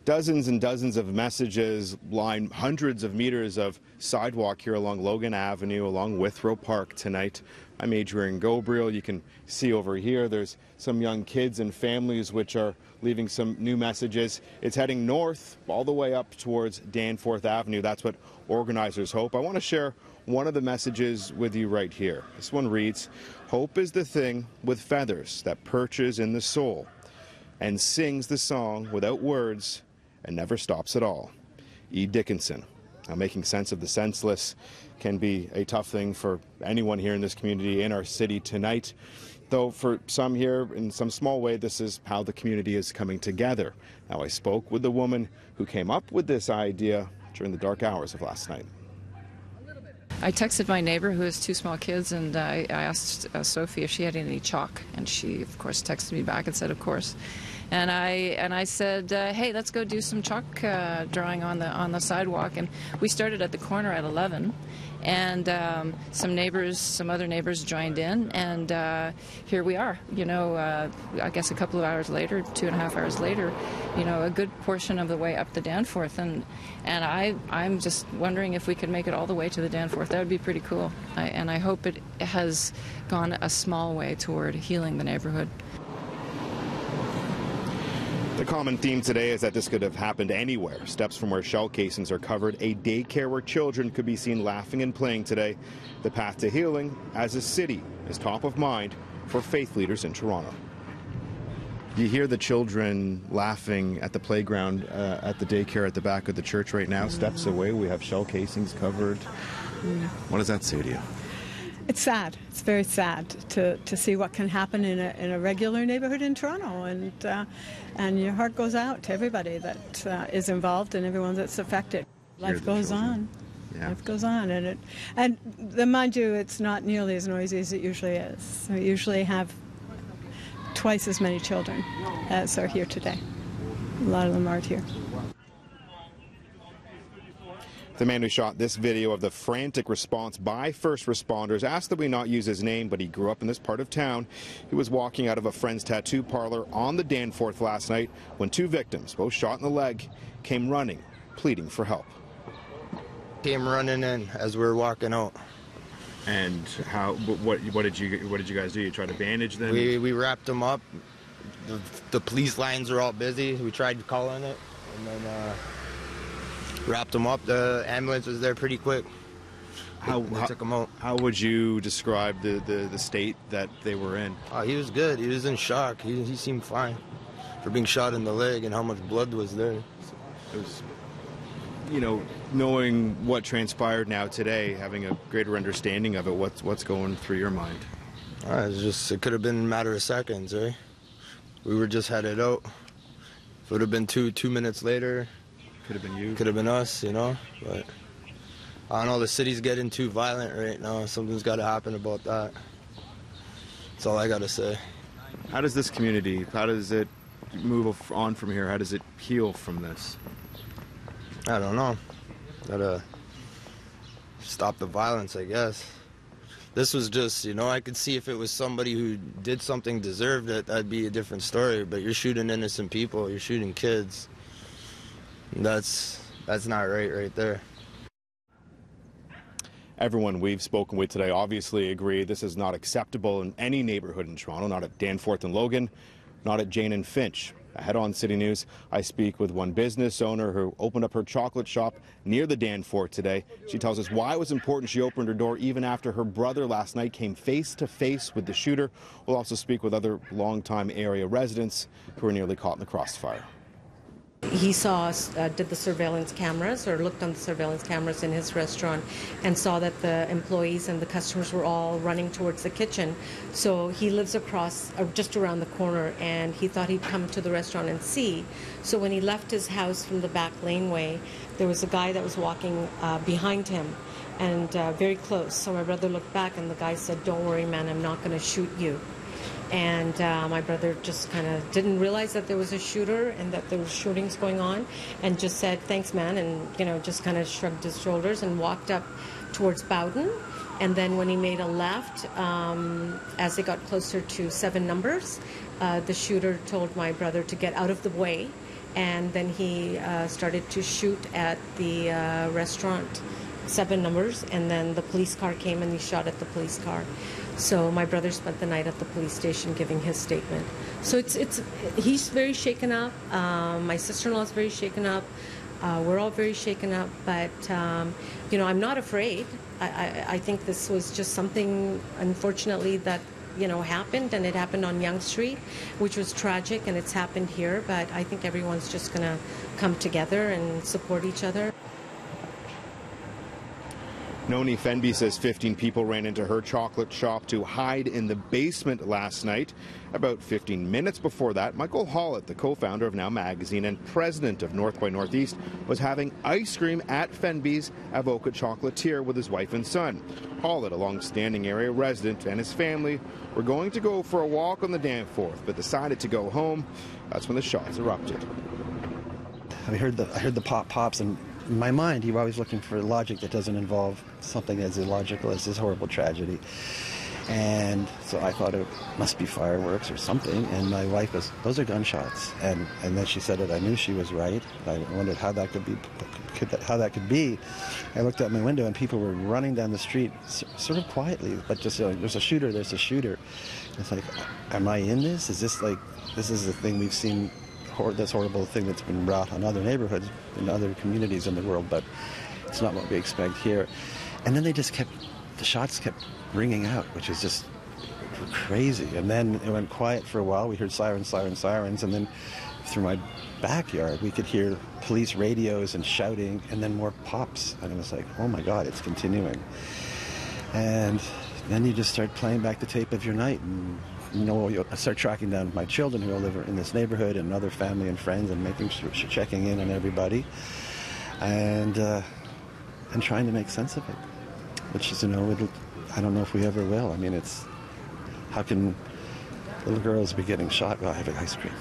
Dozens and dozens of messages line hundreds of meters of sidewalk here along Logan Avenue, along Withrow Park tonight. I'm Adrian Ghobrial. You can see over here there's some young kids and families which are leaving some new messages. It's heading north all the way up towards Danforth Avenue. That's what organizers hope. I want to share one of the messages with you right here. This one reads, "Hope is the thing with feathers that perches in the soul and sings the song without words and never stops at all." E. Dickinson. Now, making sense of the senseless can be a tough thing for anyone here in this community, in our city tonight. Though for some here, in some small way, this is how the community is coming together. Now, I spoke with the woman who came up with this idea during the dark hours of last night. I texted my neighbor who has two small kids, and I asked Sophie if she had any chalk, and she, of course, texted me back and said, of course. And I said, hey, let's go do some chalk drawing on the sidewalk. And we started at the corner at 11, and some other neighbors joined in, and here we are. You know, I guess a couple of hours later, 2.5 hours later, you know, a good portion of the way up the Danforth, and I'm just wondering if we could make it all the way to the Danforth. That would be pretty cool. And I hope it has gone a small way toward healing the neighborhood. The common theme today is that this could have happened anywhere. Steps from where shell casings are covered, a daycare where children could be seen laughing and playing today. The path to healing as a city is top of mind for faith leaders in Toronto. You hear the children laughing at the playground at the daycare at the back of the church right now. Steps away, we have shell casings covered. What does that say to you? It's sad. It's very sad to see what can happen in a regular neighborhood in Toronto, and your heart goes out to everybody that is involved and everyone that's affected. Life goes on. Yeah. Life goes on, and mind you, it's not nearly as noisy as it usually is. We usually have twice as many children as are here today. A lot of them aren't here. The man who shot this video of the frantic response by first responders asked that we not use his name, but he grew up in this part of town. He was walking out of a friend's tattoo parlor on the Danforth last night when two victims, both shot in the leg, came running, pleading for help. Came running in as we were walking out. And how? What did you guys do? You tried to bandage them? We wrapped them up. The police lines are all busy. We tried calling it, and then wrapped them up. The ambulance was there pretty quick. They took them out. How would you describe the state that they were in? He was good. He was in shock. He seemed fine for being shot in the leg and how much blood was there. It was, you know, knowing what transpired now today, having a greater understanding of it, what's going through your mind? It could have been a matter of seconds, right? We were just headed out. If it would have been two minutes later, could have been you. Could have been us, you know. But I don't know, the city's getting too violent right now. Something's got to happen about that. That's all I got to say. How does this community, how does it move on from here? How does it heal from this? I don't know. Gotta stop the violence, I guess. This was just, you know, I could see if it was somebody who did something, deserved it, that'd be a different story. But you're shooting innocent people, you're shooting kids. That's not right there. Everyone we've spoken with today obviously agree this is not acceptable in any neighborhood in Toronto, not at Danforth and Logan, not at Jane and Finch. Ahead on City News, I speak with one business owner who opened up her chocolate shop near the Danforth today. She tells us why it was important she opened her door even after her brother last night came face to face with the shooter. We'll also speak with other longtime area residents who were nearly caught in the crossfire. He saw us, did the surveillance cameras, or looked on the surveillance cameras in his restaurant, and saw that the employees and the customers were all running towards the kitchen. So he lives across, just around the corner, and he thought he'd come to the restaurant and see. So when he left his house from the back laneway, there was a guy that was walking behind him, and very close. So my brother looked back, and the guy said, "Don't worry, man, I'm not going to shoot you." And my brother just kind of didn't realize that there was a shooter and that there were shootings going on, and just said, "Thanks, man," and, you know, just kind of shrugged his shoulders and walked up towards Bowden. And then when he made a left, as they got closer to 7 Numbers, the shooter told my brother to get out of the way, and then he started to shoot at the restaurant, 7 numbers, and then the police car came and he shot at the police car. So my brother spent the night at the police station giving his statement. So he's very shaken up. My sister-in-law is very shaken up. We're all very shaken up, but I'm not afraid. I think this was just something, unfortunately, that happened, and it happened on Yonge Street, which was tragic, and it's happened here. But I think everyone's just going to come together and support each other. Noni Fenby says 15 people ran into her chocolate shop to hide in the basement last night. About 15 minutes before that, Michael Hollett, the co-founder of Now Magazine and president of North by Northeast, was having ice cream at Fenby's Avoca Chocolatier with his wife and son. Hollett, a long-standing area resident, and his family were going to go for a walk on the Danforth, but decided to go home. That's when the shots erupted. I heard the pops, and in my mind, you're always looking for logic that doesn't involve something as illogical as this horrible tragedy. And so I thought it must be fireworks or something. And my wife goes, "Those are gunshots." And then she said it. I knew she was right. I wondered how that could be. I looked out my window and people were running down the street, sort of quietly, but just there's a shooter. There's a shooter. And it's like, am I in this? Is this this is the thing we've seen? This horrible thing that's been wrought on other neighborhoods in other communities in the world, but it's not what we expect here. And then the shots kept ringing out, which is just crazy. And then it went quiet for a while. We heard sirens, and then through my backyard we could hear police radios and shouting, and then more pops. And it was like, oh my God, it's continuing. And then you just start playing back the tape of your night, and I start tracking down my children who live in this neighborhood and other family and friends, and checking in on everybody, and trying to make sense of it. Which is, I don't know if we ever will. I mean, how can little girls be getting shot while having ice cream?